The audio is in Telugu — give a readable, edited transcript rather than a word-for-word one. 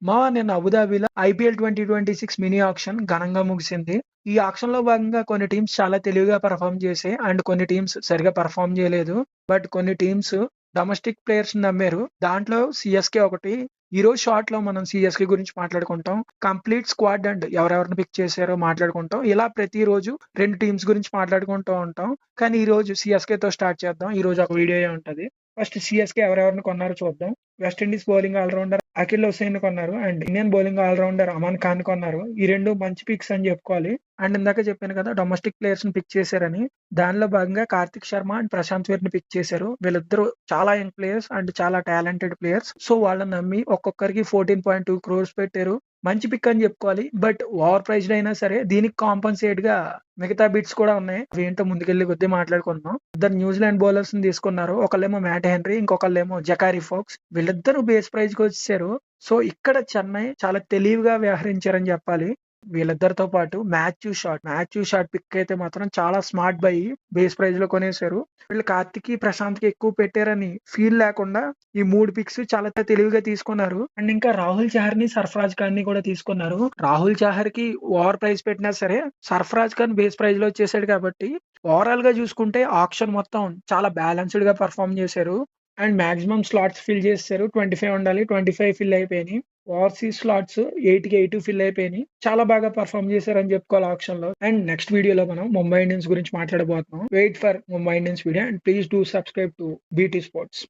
నిన్న అబుదాబిలో ఐపీఎల్ 2026 మినీ ఆక్షన్ ఘనంగా ముగిసింది. ఈ ఆక్షన్‌లో భాగంగా కొన్ని టీమ్స్ చాలా తెలివిగా పెర్ఫార్మ్ చేసాయి. అండ్ కొన్ని టీమ్స్ సరిగ్గా పెర్ఫార్మ్ చేయలేదు. బట్ కొన్ని టీమ్స్ డొమెస్టిక్ ప్లేయర్స్‌ని నమ్మారు. దాంట్లో సీఎస్‌కే ఒకటి. ఈరోజు షార్ట్‌లో మనం సీఎస్‌కే గురించి మాట్లాడుకుంటాం. కంప్లీట్ స్క్వాడ్ అండ్ ఎవరెవరిని పిక్ చేశారో మాట్లాడుకుంటాం. ఇలా ప్రతిరోజు 2 టీమ్స్ గురించి మాట్లాడుకుంటూ ఉంటాం. కానీ ఈరోజు సీఎస్‌కేతో స్టార్ట్ చేద్దాం. ఈరోజు ఒక వీడియోయే ఉంటది. ఫస్ట్ సీఎస్‌కే ఎవరెవరిని కొన్నారో చూద్దాం. West Indies bowling allrounder Akhil Hussain కొన్నారు. And Indian bowling allrounder Aman Khan కొన్నారు. ఈ 2 మంచి పిక్స్ అని చెప్పుకోవాలి. అండ్ ఇందాక చెప్పాను కదా డొమెస్టిక్ ప్లేయర్స్ ని పిక్ చేశారని. దానిలో భాగంగా కార్తిక్ శర్మ అండ్ ప్రశాంత్ వీర్ ని పిక్ చేశారు. వీళ్ళిద్దరూ చాలా యంగ్ ప్లేయర్స్ అండ్ చాలా టాలెంటెడ్ ప్లేయర్స్. సో వాళ్ళని నమ్మి ఒక్కొక్కరికి 14.2 క్రోర్స్ పెట్టారు. మంచి పిక్ అని చెప్పుకోవాలి. బట్ ఓవర్ ప్రైజ్డ్ అయినా సరే దీనికి కాంపన్సేట్ గా మిగతా బిట్స్ కూడా ఉన్నాయి. అవి ఏంటో ముందుకెళ్లి కొద్దీ మాట్లాడుకుందాం. ఇద్దరు న్యూజిలాండ్ బౌలర్స్ ని తీసుకున్నారు. ఒకళ్ళేమో మ్యాట్ హెన్రీ, ఇంకొకళ్ళేమో జకారీ ఫోక్స్. వీళ్ళిద్దరూ బేస్ ప్రైజ్ కి వచ్చేసారు. సో ఇక్కడ చెన్నై చాలా తెలివిగా వ్యవహరించారని చెప్పాలి. వీళ్ళిద్దరితో పాటు మాథ్యూ షాట్ పిక్ అయితే మాత్రం చాలా స్మార్ట్ బై బేస్ ప్రైజ్ లో కొనేశారు. వీళ్ళు కార్తిక్ ప్రశాంత్ కి ఎక్కువ పెట్టారని ఫీల్ లేకుండా ఈ 3 పిక్స్ చాలా తెలివిగా తీసుకున్నారు. అండ్ ఇంకా రాహుల్ చహర్ ని సర్ఫరాజ్ ఖాన్ ని కూడా తీసుకున్నారు. రాహుల్ చహర్ కి ఓవర్ ప్రైజ్ పెట్టినా సరే సర్ఫరాజ్ ఖాన్ బేస్ ప్రైజ్ లో వచ్చేసాడు కాబట్టి ఓవరాల్ గా చూసుకుంటే ఆక్షన్ మొత్తం చాలా బ్యాలెన్స్డ్ గా పర్ఫామ్ చేశారు. అండ్ మాక్సిమం స్లాట్స్ ఫిల్ చేశారు. 25 ఉండాలి, 25 ఫిల్ అయిపోయినాయి. ఓవర్సీస్ స్లాట్స్ 8కి 8 ఫిల్ అయిపోయినాయి. చాలా బాగా పర్ఫామ్ చేశారని చెప్పుకోవాలి ఆక్షన్ లో. అండ్ నెక్స్ట్ వీడియోలో మనం ముంబై ఇండియన్స్ గురించి మాట్లాడబోతున్నాం. Wait for Mumbai Indians video and please do subscribe to BT sports.